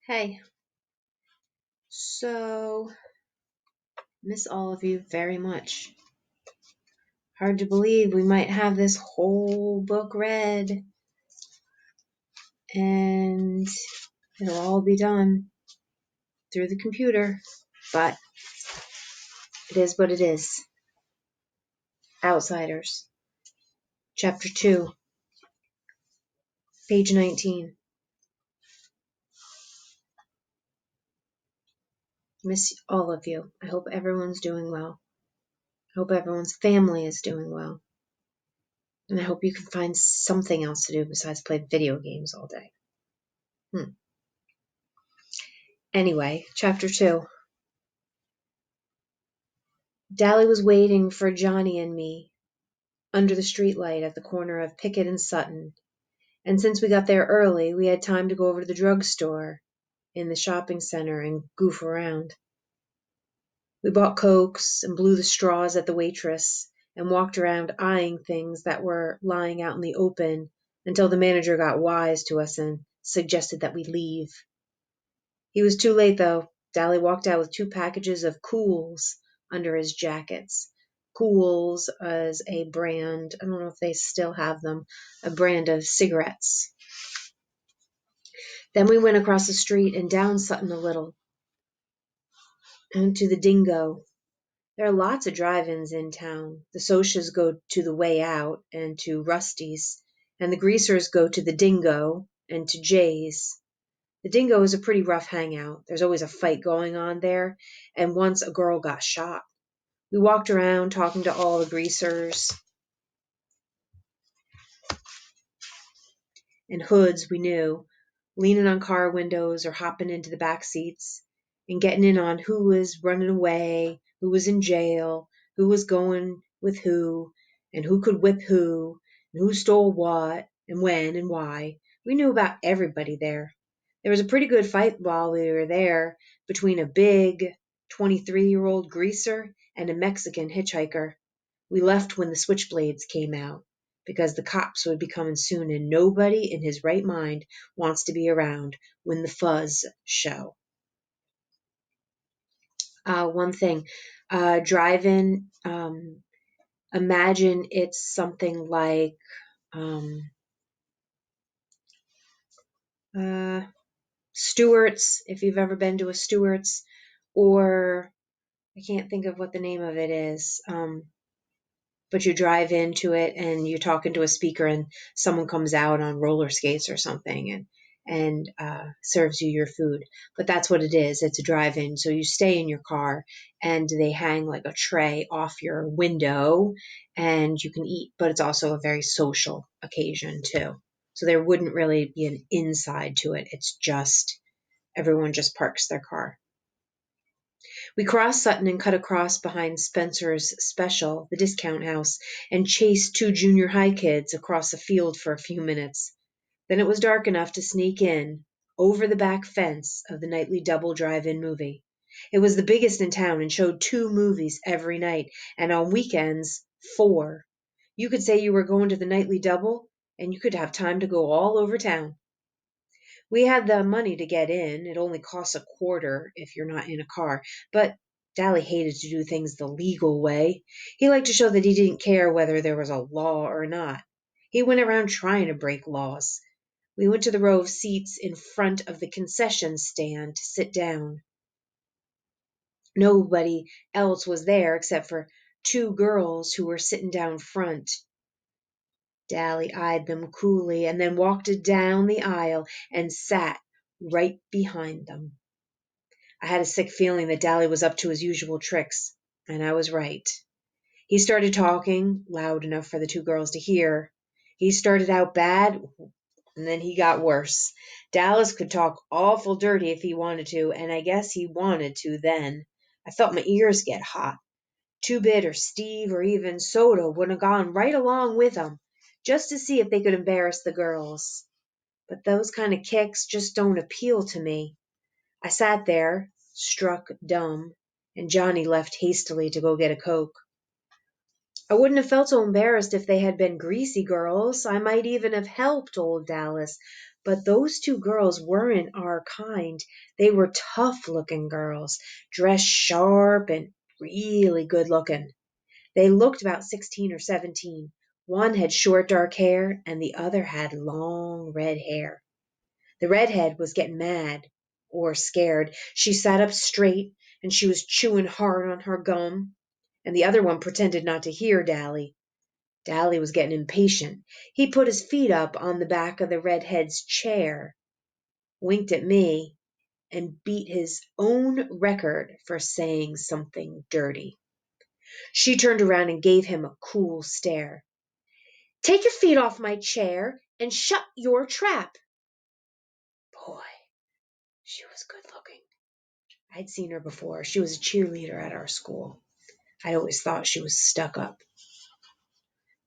Hey, so miss all of you very much. Hard to believe we might have this whole book read and it'll all be done through the computer, but it is what it is. Outsiders, Chapter 2, page 19. Miss all of you. I hope everyone's doing well. I hope everyone's family is doing well. And I hope you can find something else to do besides play video games all day. Anyway, Chapter 2. Dally was waiting for Johnny and me under the streetlight at the corner of Pickett and Sutton, and since we got there early, we had time to go over to the drugstore in the shopping center and goof around. We bought Cokes and blew the straws at the waitress and walked around eyeing things that were lying out in the open until the manager got wise to us and suggested that we leave. He was too late, though. Dally walked out with 2 packages of Kools under his jackets. Kools is a brand, I don't know if they still have them, a brand of cigarettes. Then we went across the street and down Sutton a little, and to the Dingo. There are lots of drive-ins in town. The Socias go to the Way Out and to Rusty's, and the Greasers go to the Dingo and to Jay's. The Dingo is a pretty rough hangout. There's always a fight going on there, and once a girl got shot. We walked around talking to all the greasers and hoods we knew, leaning on car windows or hopping into the back seats and getting in on who was running away, who was in jail, who was going with who, and who could whip who, and who stole what, and when and why. We knew about everybody there. There was a pretty good fight while we were there between a big 23-year-old greaser and a Mexican hitchhiker. We left when the switchblades came out because the cops would be coming soon and nobody in his right mind wants to be around when the fuzz show. One thing, drive-in, imagine it's something like Stewart's, if you've ever been to a Stewart's, or I can't think of what the name of it is, but you drive into it and you're talking to a speaker and someone comes out on roller skates or something and serves you your food. But that's what it is. It's a drive-in. So you stay in your car and they hang like a tray off your window and you can eat, but it's also a very social occasion too. So there wouldn't really be an inside to it. It's just everyone just parks their car. We crossed Sutton and cut across behind Spencer's Special, the discount house, and chased 2 junior high kids across a field for a few minutes. Then it was dark enough to sneak in over the back fence of the nightly double drive-in movie. It was the biggest in town and showed 2 movies every night, and on weekends, 4. You could say you were going to the nightly double, and you could have time to go all over town. We had the money to get in. It only costs a quarter if you're not in a car. But Dally hated to do things the legal way. He liked to show that he didn't care whether there was a law or not. He went around trying to break laws. We went to the row of seats in front of the concession stand to sit down. Nobody else was there except for 2 girls who were sitting down front. Dally eyed them coolly and then walked down the aisle and sat right behind them. I had a sick feeling that Dally was up to his usual tricks, and I was right. He started talking, loud enough for the 2 girls to hear. He started out bad, and then he got worse. Dallas could talk awful dirty if he wanted to, and I guess he wanted to then. I felt my ears get hot. Two-Bit or Steve or even Soda would have gone right along with him, just to see if they could embarrass the girls. But those kind of kicks just don't appeal to me. I sat there, struck dumb, and Johnny left hastily to go get a Coke. I wouldn't have felt so embarrassed if they had been greasy girls. I might even have helped old Dallas. But those two girls weren't our kind. They were tough-looking girls, dressed sharp and really good-looking. They looked about 16 or 17. One had short dark hair and the other had long red hair. The redhead was getting mad or scared. She sat up straight and she was chewing hard on her gum, and the other one pretended not to hear Dally. Dally was getting impatient. He put his feet up on the back of the redhead's chair, winked at me, and beat his own record for saying something dirty. She turned around and gave him a cool stare. "Take your feet off my chair and shut your trap." Boy, she was good looking. I'd seen her before. She was a cheerleader at our school. I always thought she was stuck up.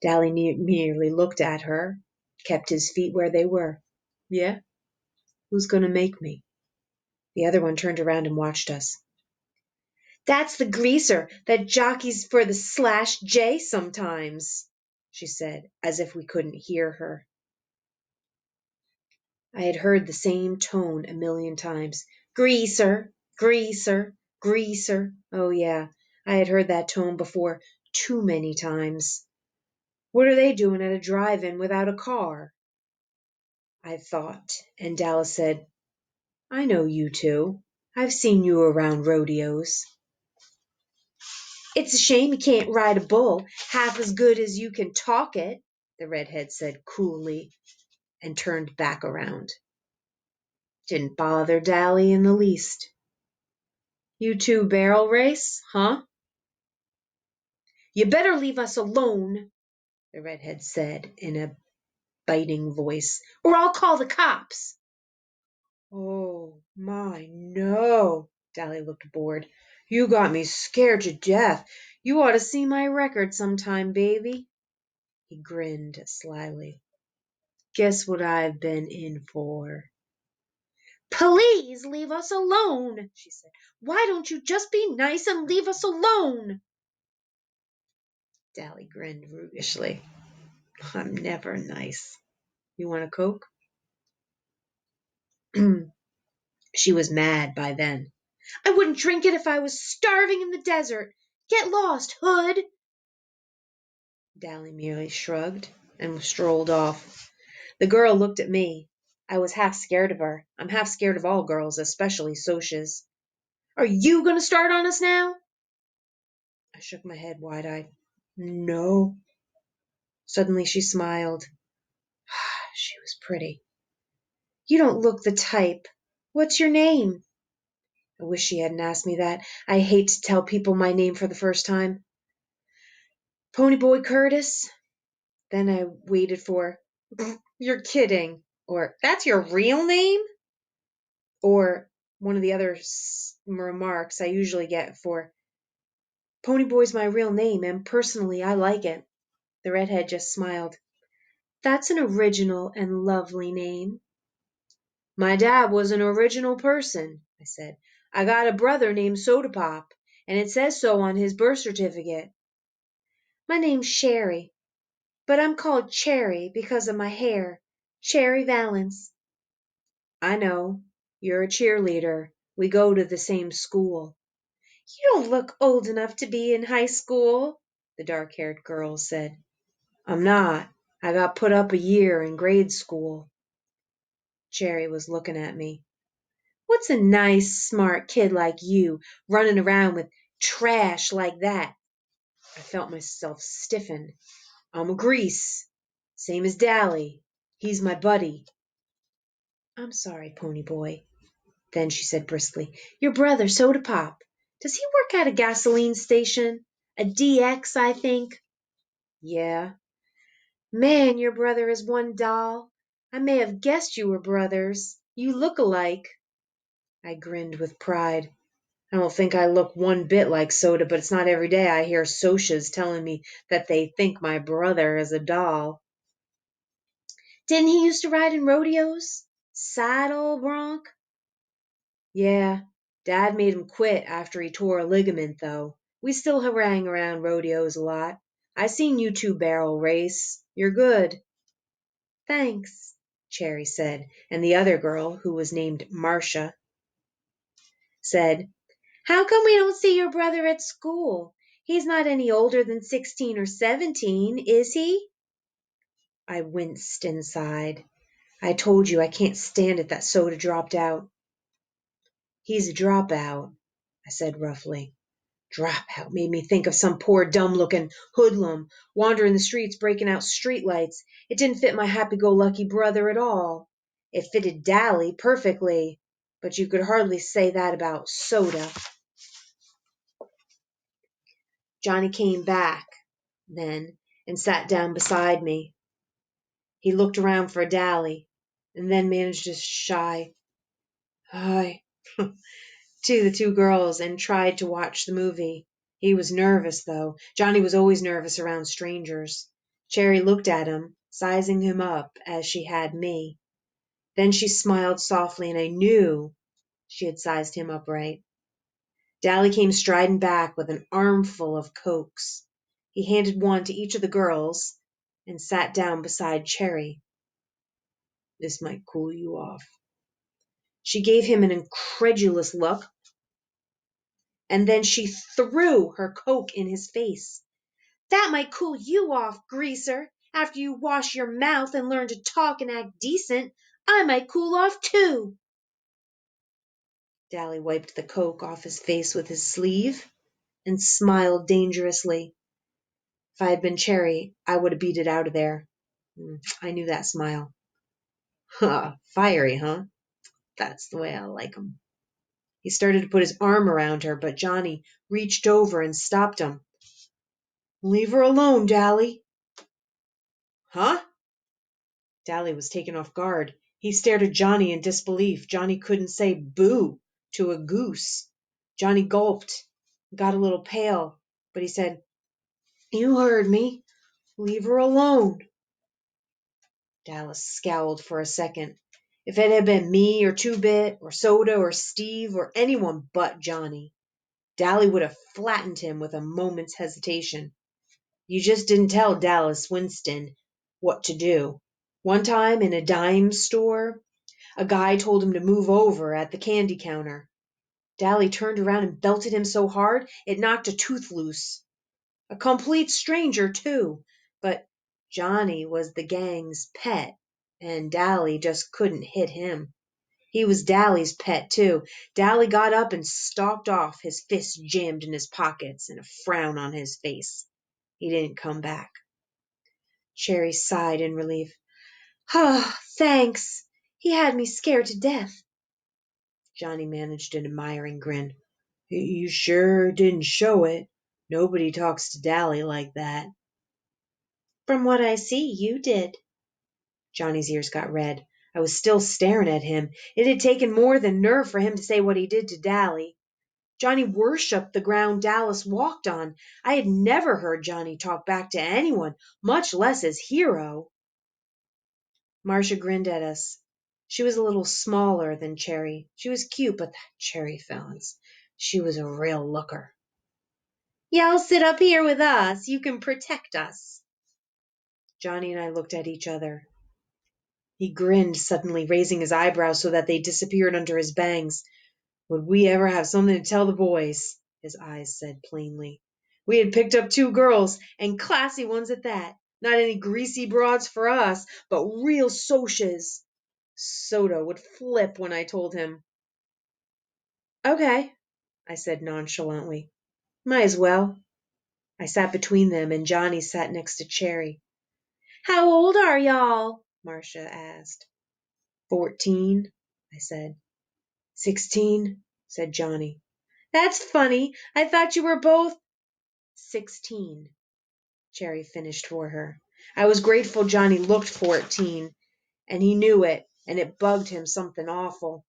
Dally merely looked at her, kept his feet where they were. "Yeah? Who's going to make me?" The other one turned around and watched us. "That's the greaser that jockeys for the Slash J sometimes," she said, as if we couldn't hear her. I had heard the same tone a million times. Greaser, greaser, greaser. Oh, yeah, I had heard that tone before too many times. What are they doing at a drive-in without a car? I thought, and Dallas said, "I know you two. I've seen you around rodeos." "It's a shame you can't ride a bull half as good as you can talk it," the redhead said coolly, and turned back around. Didn't bother Dally in the least. "You two barrel race, huh?" "You better leave us alone," the redhead said in a biting voice, "or I'll call the cops." "Oh, my, no." Dally looked bored. "You got me scared to death. You ought to see my record sometime, baby." He grinned slyly. "Guess what I've been in for?" "Please leave us alone," she said. "Why don't you just be nice and leave us alone?" Dally grinned roguishly. "I'm never nice. You want a Coke?" She was mad by then. "I wouldn't drink it if I was starving in the desert. Get lost, hood." Dally merely shrugged and strolled off. The girl looked at me. I was half scared of her. I'm half scared of all girls, especially Soshas. "Are you going to start on us now?" I shook my head wide-eyed. "No." Suddenly she smiled. She was pretty. "You don't look the type. What's your name?" I wish she hadn't asked me that. I hate to tell people my name for the first time. "Ponyboy Curtis." Then I waited for, "You're kidding," or "That's your real name?" Or one of the other remarks I usually get for, "Ponyboy's my real name, and personally I like it." The redhead just smiled. "That's an original and lovely name." "My dad was an original person," I said. "I got a brother named Soda Pop, and it says so on his birth certificate." "My name's Sherry, but I'm called Cherry because of my hair. Cherry Valance." "I know. You're a cheerleader. We go to the same school." "You don't look old enough to be in high school," the dark-haired girl said. "I'm not. I got put up a year in grade school." Cherry was looking at me. "What's a nice, smart kid like you running around with trash like that?" I felt myself stiffen. "I'm a grease. Same as Dally. He's my buddy." "I'm sorry, Ponyboy." Then she said briskly, "Your brother, Soda Pop, does he work at a gasoline station? A DX, I think." "Yeah." "Man, your brother is one doll. I may have guessed you were brothers. You look alike." I grinned with pride. I don't think I look one bit like Soda, but it's not every day I hear Soshas telling me that they think my brother is a doll. "Didn't he used to ride in rodeos? Sad old bronc?" "Yeah, Dad made him quit after he tore a ligament, though. We still hang around rodeos a lot. I seen you two barrel race. You're good." "Thanks." Cherry said, and the other girl, who was named Marcia, said, "How come we don't see your brother at school? He's not any older than 16 or 17, is he?" I winced and sighed. "I told you I can't stand it that Soda dropped out." "He's a dropout," I said roughly. Dropout made me think of some poor dumb-looking hoodlum wandering the streets breaking out streetlights. It didn't fit my happy-go-lucky brother at all. It fitted Dally perfectly, but you could hardly say that about Soda. Johnny came back then and sat down beside me. He looked around for Dally and then managed a shy hi to the two girls and tried to watch the movie. He was nervous, though. Johnny was always nervous around strangers. Cherry looked at him, sizing him up as she had me. Then she smiled softly, and I knew she had sized him up right. Dally came striding back with an armful of Cokes. He handed one to each of the girls and sat down beside Cherry. "This might cool you off." She gave him an incredulous look, and then she threw her Coke in his face. "That might cool you off, greaser. After you wash your mouth and learn to talk and act decent, I might cool off too." Dally wiped the Coke off his face with his sleeve and smiled dangerously. If I had been Cherry, I would have beat it out of there. I knew that smile. "Huh, fiery, huh? That's the way I like 'em." He started to put his arm around her, but Johnny reached over and stopped him. "Leave her alone, Dally." "Huh?" Dally was taken off guard. He stared at Johnny in disbelief. Johnny couldn't say boo to a goose. Johnny gulped, got a little pale, but he said, "You heard me. Leave her alone." Dallas scowled for a second. If it had been me or Two-Bit or Soda or Steve or anyone but Johnny, Dally would have flattened him with a moment's hesitation. You just didn't tell Dallas Winston what to do. One time in a dime store, a guy told him to move over at the candy counter. Dally turned around and belted him so hard it knocked a tooth loose. A complete stranger, too. But Johnny was the gang's pet, and Dally just couldn't hit him. He was Dally's pet, too. Dally got up and stalked off, his fists jammed in his pockets and a frown on his face. He didn't come back. Cherry sighed in relief. "Oh, thanks. He had me scared to death." Johnny managed an admiring grin. "You sure didn't show it. Nobody talks to Dally like that." "From what I see, you did." Johnny's ears got red. I was still staring at him. It had taken more than nerve for him to say what he did to Dally. Johnny worshipped the ground Dallas walked on. I had never heard Johnny talk back to anyone, much less his hero. Marcia grinned at us. She was a little smaller than Cherry. She was cute, but that Cherry Fallons, she was a real looker. "Y'all sit up here with us. You can protect us." Johnny and I looked at each other. He grinned suddenly, raising his eyebrows so that they disappeared under his bangs. "Would we ever have something to tell the boys?" his eyes said plainly. "We had picked up 2 girls, and classy ones at that. Not any greasy broads for us, but real Socs. Soda would flip when I told him. "Okay," I said nonchalantly. "Might as well." I sat between them, and Johnny sat next to Cherry. "How old are y'all?" Marcia asked. 14, I said. 16, said Johnny. "That's funny. I thought you were both—" 16, Cherry finished for her. I was grateful Johnny looked 14, and he knew it, and it bugged him something awful.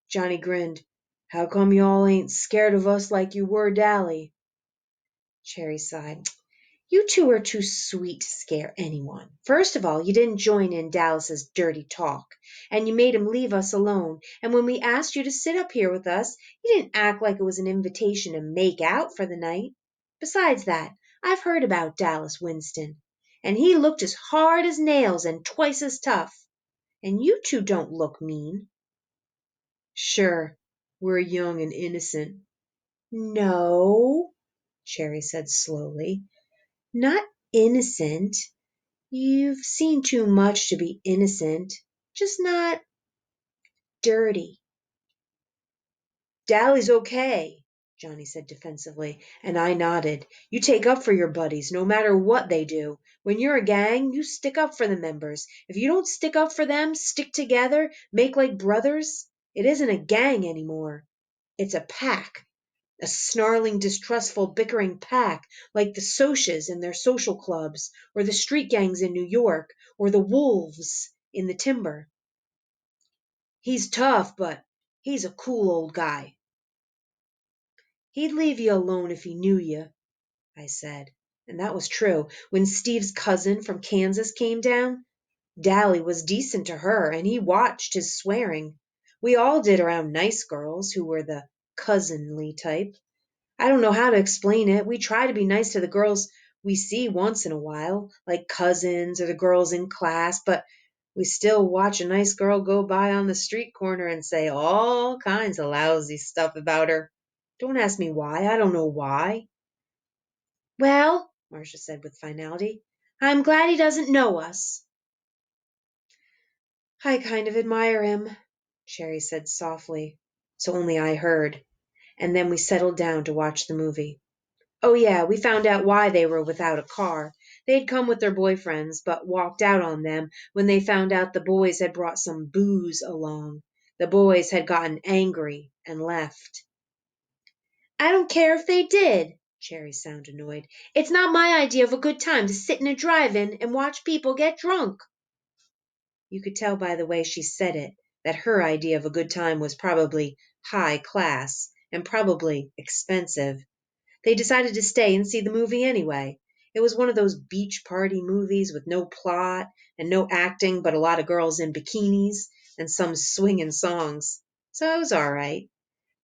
Johnny grinned. "How come y'all ain't scared of us like you were Dally?" Cherry sighed. "You two are too sweet to scare anyone. First of all, you didn't join in Dallas's dirty talk, and you made him leave us alone. And when we asked you to sit up here with us, you didn't act like it was an invitation to make out for the night. Besides that, I've heard about Dallas Winston, and he looked as hard as nails and twice as tough. And you two don't look mean. Sure, we're young and innocent. No, Cherry said slowly. Not innocent. You've seen too much to be innocent. Just not dirty. Dally's okay, Johnny said defensively, and I nodded. You take up for your buddies, no matter what they do. When you're a gang, you stick up for the members. If you don't stick up for them, stick together, make like brothers, it isn't a gang anymore. It's a pack. A snarling, distrustful, bickering pack, like the Socias and their social clubs, or the street gangs in New York, or the wolves in the timber. He's tough, but he's a cool old guy. He'd leave you alone if he knew you, I said. And that was true. When Steve's cousin from Kansas came down, Dally was decent to her, and he watched his swearing. We all did around nice girls who were the cousinly type. I don't know how to explain it. We try to be nice to the girls we see once in a while, like cousins or the girls in class, but we still watch a nice girl go by on the street corner and say all kinds of lousy stuff about her. Don't ask me why. I don't know why. Well, Marcia said with finality, I'm glad he doesn't know us. I kind of admire him, Cherry said softly, so only I heard, and then we settled down to watch the movie. Oh, yeah, we found out why they were without a car. They'd come with their boyfriends, but walked out on them when they found out the boys had brought some booze along. The boys had gotten angry and left. I don't care if they did, Cherry sounded annoyed. It's not my idea of a good time to sit in a drive-in and watch people get drunk. You could tell by the way she said it that her idea of a good time was probably high class and probably expensive. They decided to stay and see the movie anyway. It was one of those beach party movies with no plot and no acting but a lot of girls in bikinis and some swinging songs. So it was all right.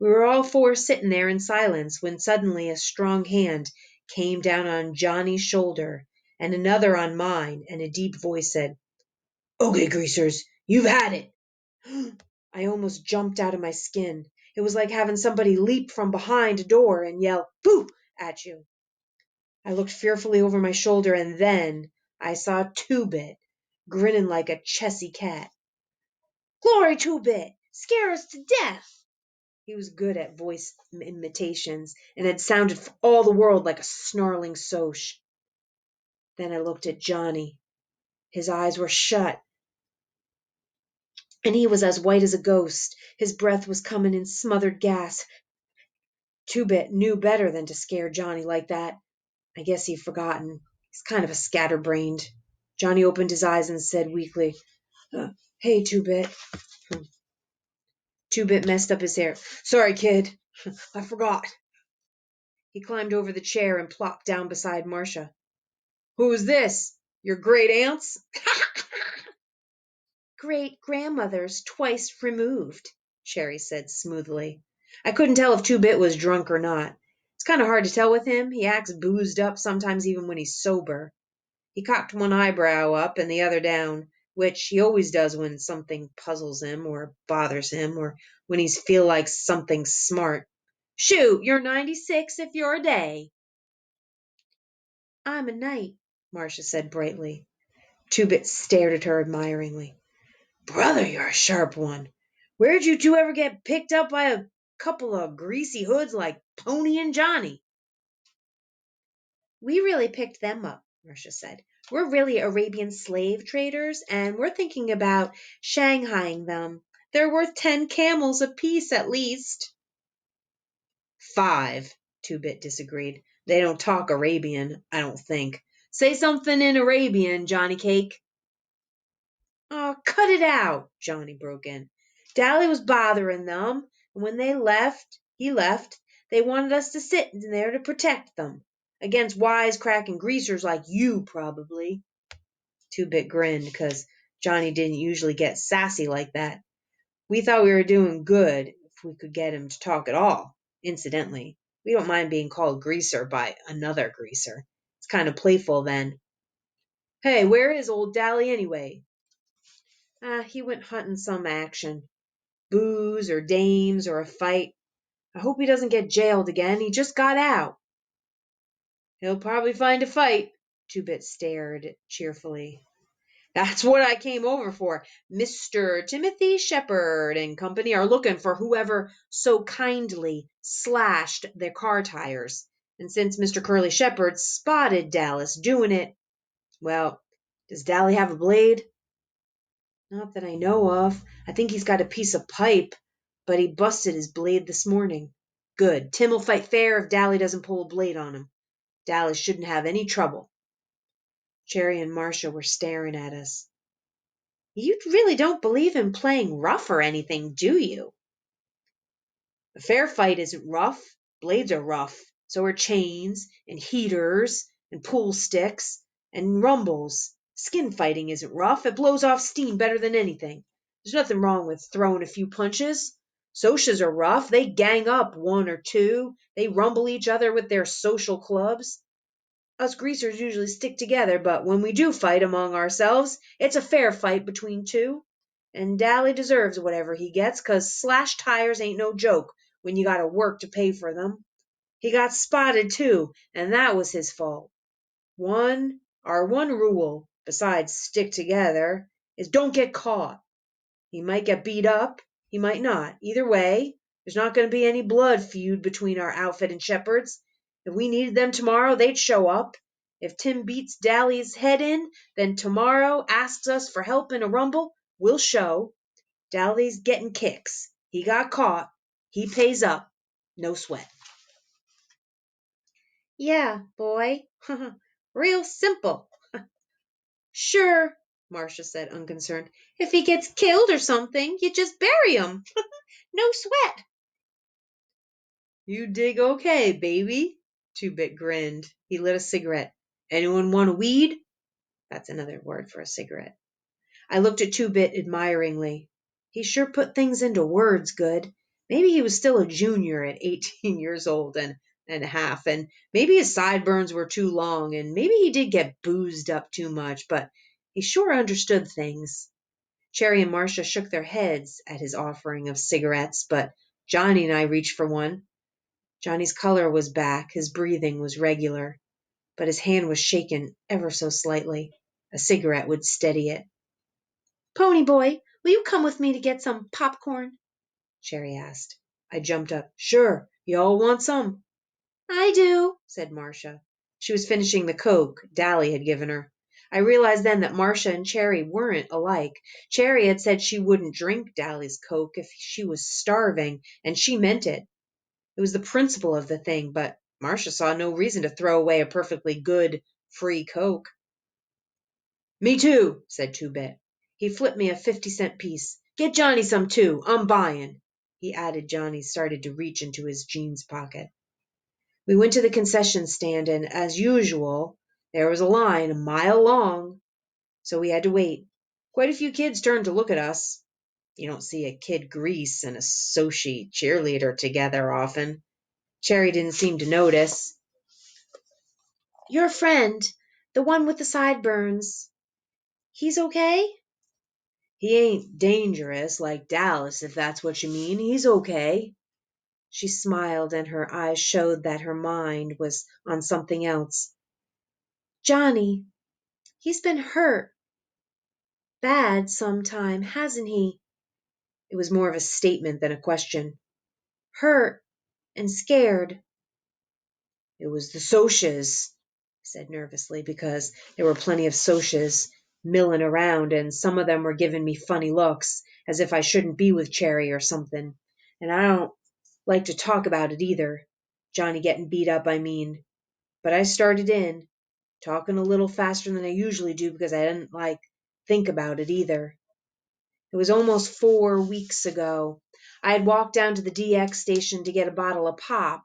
We were all four sitting there in silence when suddenly a strong hand came down on Johnny's shoulder and another on mine, and a deep voice said, Okay, greasers, you've had it. I almost jumped out of my skin. It was like having somebody leap from behind a door and yell, Boo! At you. I looked fearfully over my shoulder, and then I saw Two-Bit, grinning like a Chessy cat. Glory, Two-Bit! Scare us to death! He was good at voice imitations, and had sounded for all the world like a snarling Soch. Then I looked at Johnny. His eyes were shut, and he was as white as a ghost. His breath was coming in smothered gasps. Two-Bit knew better than to scare Johnny like that. I guess he'd forgotten. He's kind of a scatterbrained. Johnny opened his eyes and said weakly, Hey, Two-Bit. Two-Bit messed up his hair. Sorry, kid. I forgot. He climbed over the chair and plopped down beside Marcia. Who's this? Your great aunts? Great grandmothers twice removed, Cherry said smoothly. I couldn't tell if Two-Bit was drunk or not. It's kind of hard to tell with him. He acts boozed up sometimes even when he's sober. He cocked one eyebrow up and the other down, which he always does when something puzzles him or bothers him or when he's feel like something smart. Shoot, you're 96 if you're a day. I'm a night, Marcia said brightly. Two-Bit stared at her admiringly. Brother, you're a sharp one. Where'd you two ever get picked up by a couple of greasy hoods like Pony and Johnny? We really picked them up, Marcia said. We're really Arabian slave traders, and we're thinking about shanghaiing them. They're worth 10 camels apiece at least. 5, Two-Bit disagreed. They don't talk Arabian, I don't think. Say something in Arabian, Johnny Cake. Oh, cut it out, Johnny broke in. Dally was bothering them, and when he left, they wanted us to sit in there to protect them. Against wisecracking greasers like you, probably. Two-Bit grinned, because Johnny didn't usually get sassy like that. We thought we were doing good if we could get him to talk at all. Incidentally, we don't mind being called greaser by another greaser. It's kind of playful then. Hey, where is old Dally anyway? He went hunting some action. Booze or dames or a fight. I hope he doesn't get jailed again. He just got out. He'll probably find a fight. Two-Bit stared cheerfully. That's what I came over for. Mr. Timothy Shepard and company are looking for whoever so kindly slashed their car tires. And since Mr. Curly Shepard spotted Dallas doing it, well, does Dally have a blade? Not that I know of. I think he's got a piece of pipe, but he busted his blade this morning. Good. Tim will fight fair if Dally doesn't pull a blade on him. Dally shouldn't have any trouble. Cherry and Marcia were staring at us. You really don't believe in playing rough or anything, do you? A fair fight isn't rough. Blades are rough. So are chains and heaters and pool sticks and rumbles. Skin fighting isn't rough. It blows off steam better than anything. There's nothing wrong with throwing a few punches. Socias are rough. They gang up one or two. They rumble each other with their social clubs. Us greasers usually stick together, but when we do fight among ourselves, it's a fair fight between two. And Dally deserves whatever he gets, 'cause slashed tires ain't no joke when you gotta work to pay for them. He got spotted, too, and that was his fault. Our one rule, besides stick together, is don't get caught. He might get beat up, he might not. Either way, there's not going to be any blood feud between our outfit and Shepard's. If we needed them tomorrow, they'd show up. If Tim beats Dally's head in, then tomorrow asks us for help in a rumble, we'll show. Dally's getting kicks. He got caught. He pays up. No sweat. Yeah, boy. Real simple. Sure, Marcia said, unconcerned. If he gets killed or something, you just bury him. No sweat. You dig okay, baby. Two-Bit grinned. He lit a cigarette. Anyone want a weed? That's another word for a cigarette. I looked at Two-Bit admiringly. He sure put things into words good. Maybe he was still a junior at 18 years old and a half, and maybe his sideburns were too long, and maybe he did get boozed up too much, but he sure understood things. Cherry and Marcia shook their heads at his offering of cigarettes, but Johnny and I reached for one. Johnny's color was back, his breathing was regular, but his hand was shaken ever so slightly. A cigarette would steady it. Pony boy, will you come with me to get some popcorn? Cherry asked. I jumped up. Sure, you all want some? I do, said Marcia. She was finishing the Coke Dally had given her. I realized then that Marcia and Cherry weren't alike. Cherry had said she wouldn't drink Dally's Coke if she was starving, and she meant it. It was the principle of the thing, but Marcia saw no reason to throw away a perfectly good, free Coke. Me too, said Two-Bit. He flipped me a 50-cent piece. Get Johnny some too. I'm buying. He added. Johnny started to reach into his jeans pocket. We went to the concession stand, and as usual, there was a line a mile long, so we had to wait. Quite a few kids turned to look at us. You don't see a Kid Grease and a Sochi cheerleader together often. Cherry didn't seem to notice. Your friend, the one with the sideburns, he's okay? He ain't dangerous like Dallas, if that's what you mean. He's okay. She smiled, and her eyes showed that her mind was on something else. Johnny, he's been hurt bad sometime, hasn't he? It was more of a statement than a question. Hurt and scared. It was the Socias, I said nervously, because there were plenty of Socias milling around, and some of them were giving me funny looks, as if I shouldn't be with Cherry or something. And I don't like to talk about it either. Johnny getting beat up, I mean. But I started in, talking a little faster than I usually do because I didn't think about it either. It was almost 4 weeks ago. I had walked down to the DX station to get a bottle of pop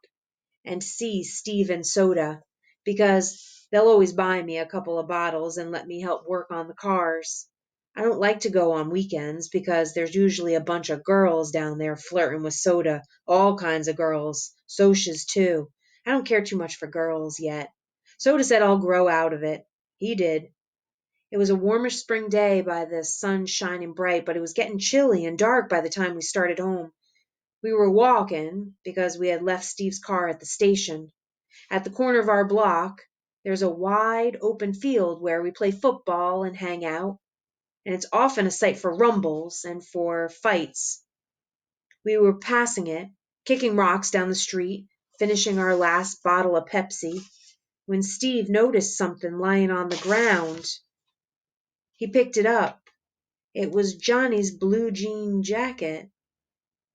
and see Steve and Soda, because they'll always buy me a couple of bottles and let me help work on the cars. I don't like to go on weekends because there's usually a bunch of girls down there flirting with Soda, all kinds of girls, Socias too. I don't care too much for girls yet. Soda said I'll grow out of it. He did. It was a warmish spring day by the sun shining bright, but it was getting chilly and dark by the time we started home. We were walking because we had left Steve's car at the station. At the corner of our block, there's a wide open field where we play football and hang out, and it's often a site for rumbles and for fights. We were passing it, kicking rocks down the street, finishing our last bottle of Pepsi, when Steve noticed something lying on the ground. He picked it up. It was Johnny's blue jean jacket,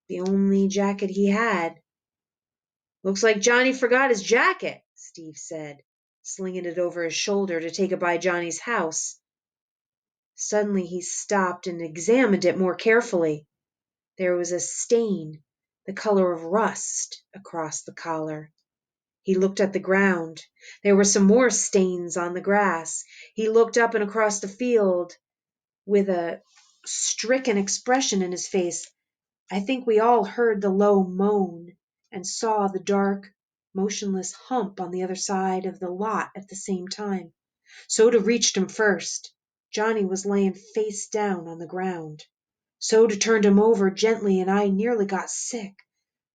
the only jacket he had. "Looks like Johnny forgot his jacket," Steve said, slinging it over his shoulder to take it by Johnny's house. Suddenly he stopped and examined it more carefully. There was a stain, the color of rust, across the collar. He looked at the ground. There were some more stains on the grass. He looked up and across the field with a stricken expression in his face. I think we all heard the low moan and saw the dark, motionless hump on the other side of the lot at the same time. Soda reached him first. Johnny was laying face down on the ground. Soda turned him over gently and I nearly got sick.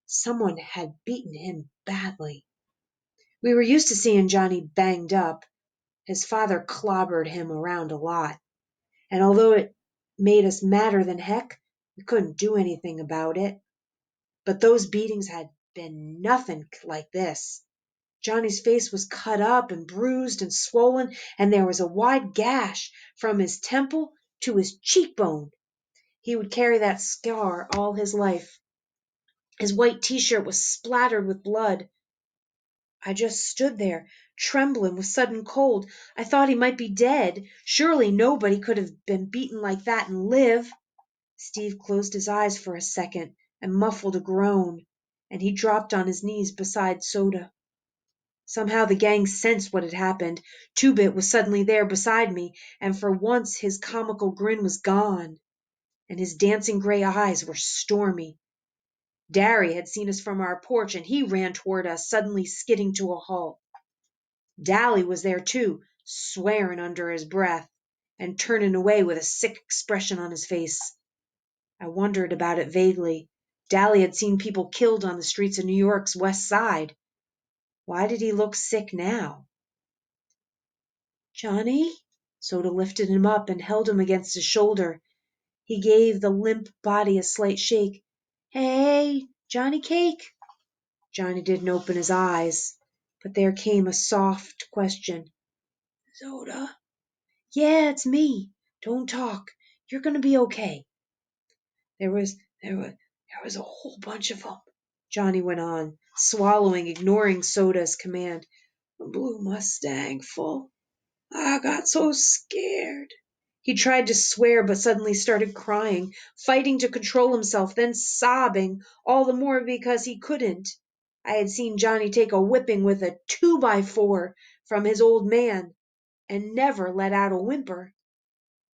Someone had beaten him badly. We were used to seeing Johnny banged up. His father clobbered him around a lot. And although it made us madder than heck, we couldn't do anything about it. But those beatings had been nothing like this. Johnny's face was cut up and bruised and swollen, and there was a wide gash from his temple to his cheekbone. He would carry that scar all his life. His white t-shirt was splattered with blood. I just stood there, trembling with sudden cold. I thought he might be dead. Surely nobody could have been beaten like that and live. Steve closed his eyes for a second and muffled a groan, and he dropped on his knees beside Soda. Somehow the gang sensed what had happened. Two-Bit was suddenly there beside me, and for once his comical grin was gone, and his dancing gray eyes were stormy. Darry had seen us from our porch, and he ran toward us, suddenly skidding to a halt. Dally was there too, swearing under his breath, and turning away with a sick expression on his face. I wondered about it vaguely. Dally had seen people killed on the streets of New York's West Side. Why did he look sick now? "Johnny?" Soda lifted him up and held him against his shoulder. He gave the limp body a slight shake. "Hey, Johnny Cake?" Johnny didn't open his eyes, but there came a soft question. "Soda?" "Yeah, it's me. Don't talk. You're gonna be okay." There was a whole bunch of 'em," Johnny went on, swallowing, ignoring Soda's command. "A blue Mustang full. I got so scared." He tried to swear, but suddenly started crying, fighting to control himself, then sobbing, all the more because he couldn't. I had seen Johnny take a whipping with a 2x4 from his old man, and never let out a whimper.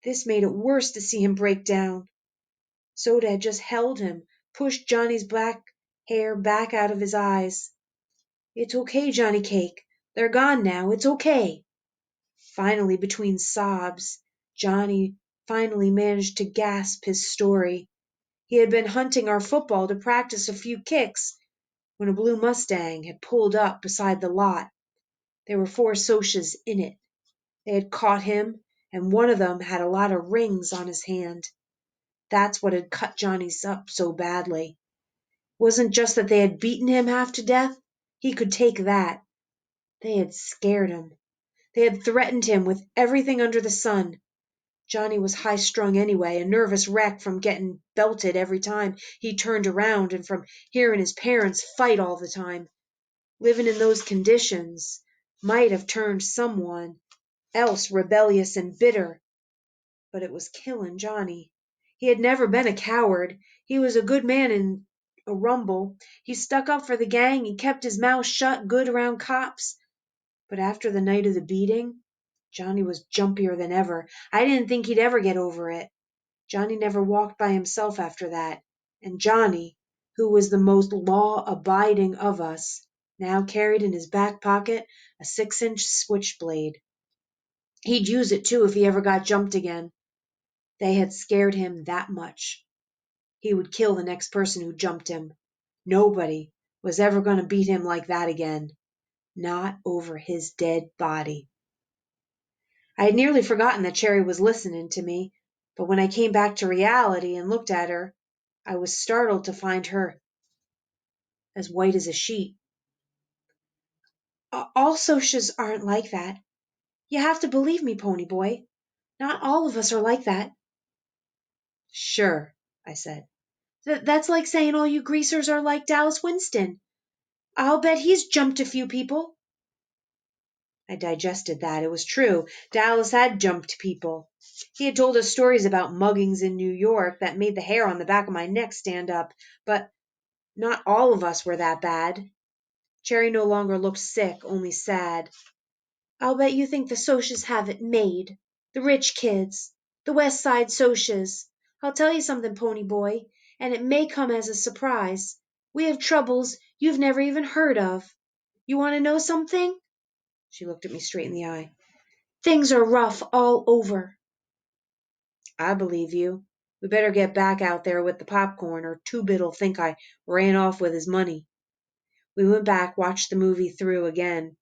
This made it worse to see him break down. Soda had just held him, pushed Johnny's black hair back out of his eyes. "It's okay, Johnny Cake. They're gone now. It's okay." Finally, between sobs, Johnny finally managed to gasp his story. He had been hunting our football to practice a few kicks when a blue Mustang had pulled up beside the lot. There were 4 Socs in it. They had caught him, and one of them had a lot of rings on his hand. That's what had cut Johnny's up so badly. It wasn't just that they had beaten him half to death. He could take that. They had scared him. They had threatened him with everything under the sun. Johnny was high-strung anyway, a nervous wreck from getting belted every time he turned around and from hearing his parents fight all the time. Living in those conditions might have turned someone else rebellious and bitter, but it was killing Johnny. He had never been a coward. He was a good man in a rumble. He stuck up for the gang. He kept his mouth shut good around cops. But after the night of the beating, Johnny was jumpier than ever. I didn't think he'd ever get over it. Johnny never walked by himself after that. And Johnny, who was the most law-abiding of us, now carried in his back pocket a 6-inch switchblade. He'd use it too if he ever got jumped again. They had scared him that much. He would kill the next person who jumped him. Nobody was ever going to beat him like that again. Not over his dead body. I had nearly forgotten that Cherry was listening to me, but when I came back to reality and looked at her, I was startled to find her as white as a sheet. All Socs aren't like that. You have to believe me, Pony Boy. Not all of us are like that. Sure, I said. That's like saying all you greasers are like Dallas Winston. I'll bet he's jumped a few people. I digested that. It was true. Dallas had jumped people. He had told us stories about muggings in New York that made the hair on the back of my neck stand up, but not all of us were that bad. Cherry no longer looked sick, only sad. I'll bet you think the Socs have it made. The rich kids. The West Side Socs. I'll tell you something, Pony Boy, and it may come as a surprise. We have troubles you've never even heard of. You want to know something? She looked at me straight in the eye. Things are rough all over. I believe you. We better get back out there with the popcorn, or Two-Bit'll think I ran off with his money. We went back, watched the movie through again.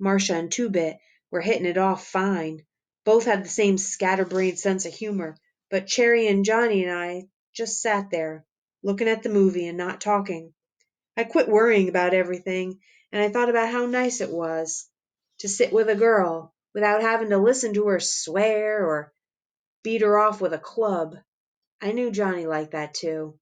Marcia and Two-Bit were hitting it off fine. Both had the same scatterbrained sense of humor, but Cherry and Johnny and I just sat there, looking at the movie and not talking. I quit worrying about everything, and I thought about how nice it was to sit with a girl without having to listen to her swear or beat her off with a club. I knew Johnny liked that too.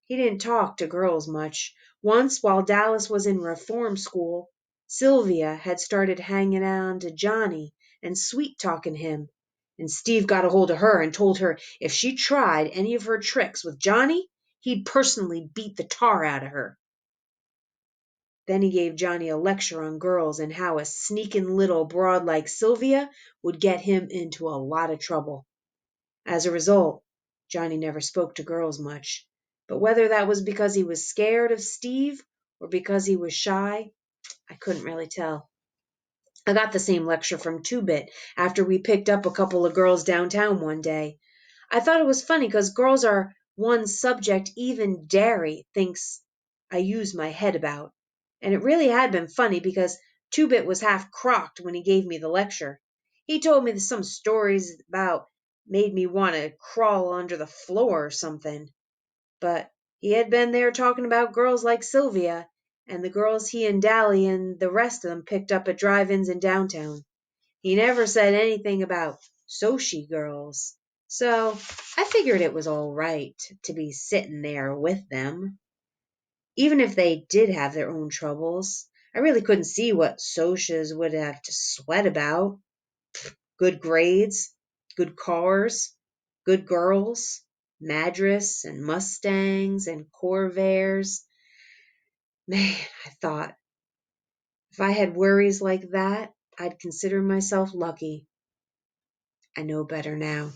He didn't talk to girls much. Once, while Dallas was in reform school, Sylvia had started hanging on to Johnny and sweet-talking him, and Steve got a hold of her and told her if she tried any of her tricks with Johnny, he'd personally beat the tar out of her. Then he gave Johnny a lecture on girls and how a sneaking little broad like Sylvia would get him into a lot of trouble. As a result, Johnny never spoke to girls much, but whether that was because he was scared of Steve or because he was shy, I couldn't really tell. I got the same lecture from Two-Bit after we picked up a couple of girls downtown one day. I thought it was funny because girls are one subject even Derry thinks I use my head about. And it really had been funny because Two-Bit was half crocked when he gave me the lecture. He told me some stories about made me want to crawl under the floor or something. But he had been there talking about girls like Sylvia and the girls he and Dally and the rest of them picked up at drive-ins in downtown. He never said anything about Soci girls. So I figured it was all right to be sitting there with them. Even if they did have their own troubles, I really couldn't see what Socs would have to sweat about. Good grades, good cars, good girls, Madras and Mustangs and Corvairs. Man, I thought, if I had worries like that, I'd consider myself lucky. I know better now.